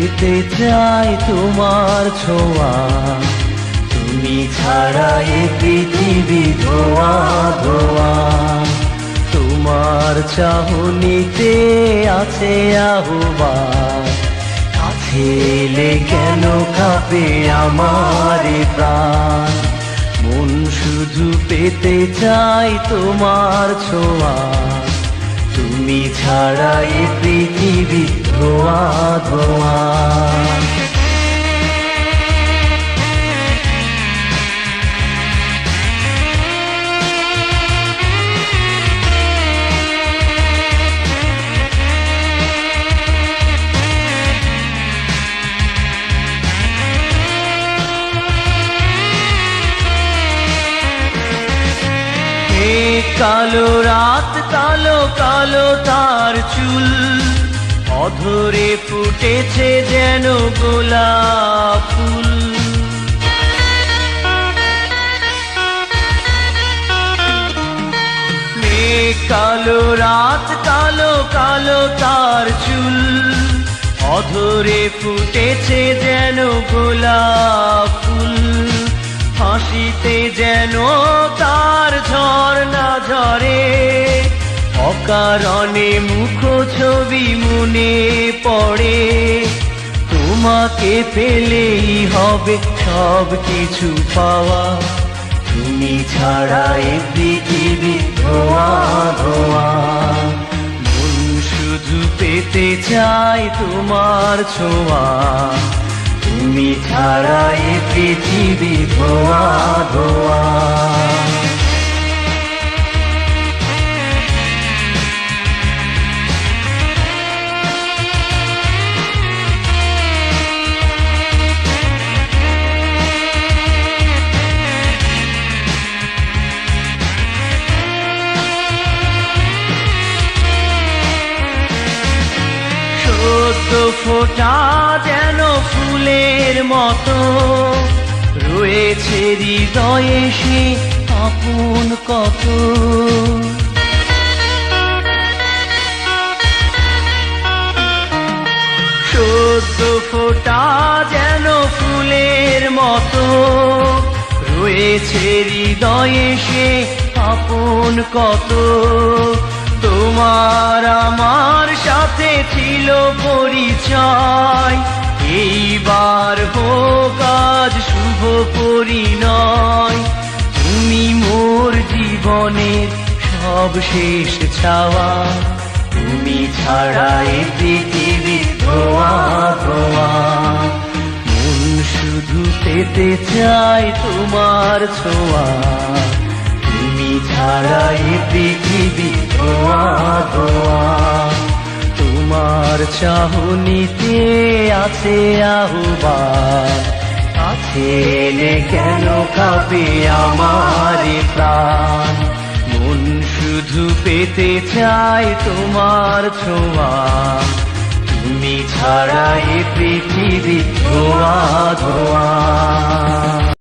পেতে চাই তোমার ছোঁয়া, তুমি ছাড়া এ পৃথিবী ধোয়া ধোয়া। তোমার চাহনিতে আছে আহ্বান, কাছে এলে কেন কাঁপে আমার প্রাণ। মন শুধু পেতে চাই তোমার ছোঁয়া, তুমি ছাড়া এ পৃথিবী ধোয়া ধোয়া। কালো রাত, কালো কালো তার চুল, অধরে ফুটেছে যেন গোলাপ ফুল। কালো রাত, কালো কালো তার চুল, অধরে ফুটেছে যেন গোলাপ ফুল। হাসিতে যেন তার ঝর্ণা ঝরে, অকারণে মুখ ছবি মনে পড়ে। তোমাকে পেলেই হবে সব কিছু পাওয়া, তুমি ছাড়া এ পৃথিবী ধোয়া ধোয়া। মন শুধু পেতে চাই তোমার ছোঁয়া, তুমি ছাড়া এ পৃথিবী ধোয়া ধোয়া। সদ্য ফোটা যেন ফুলের মতো, রয়েছে হৃদয়ে সে আপন কত। সদ্য ফোটা যেন ফুলের মতো, রয়েছে হৃদয়ে সে আপন কত। তোমার আমার সাথে ছিল পরিচয়, এইবার হোক আজ শুভ পরিণয়। তুমি মোর জীবনের সব শেষ ছাওয়া, তুমি ছাড়া এ পৃথিবী ধোয়া ধোয়া। মন শুধু পেতে চাই তোমার ছোঁয়া, তুমি ছাড়া এ পৃথিবী ধোয়া ধোয়া। তোমার চাহনিতে আছে আহ্বান, কাছে এলে কেন কাঁপে আমার প্রাণ। মন শুধু পেতে চাই তোমার ছোঁয়া, তুমি ছাড়া এ পৃথিবী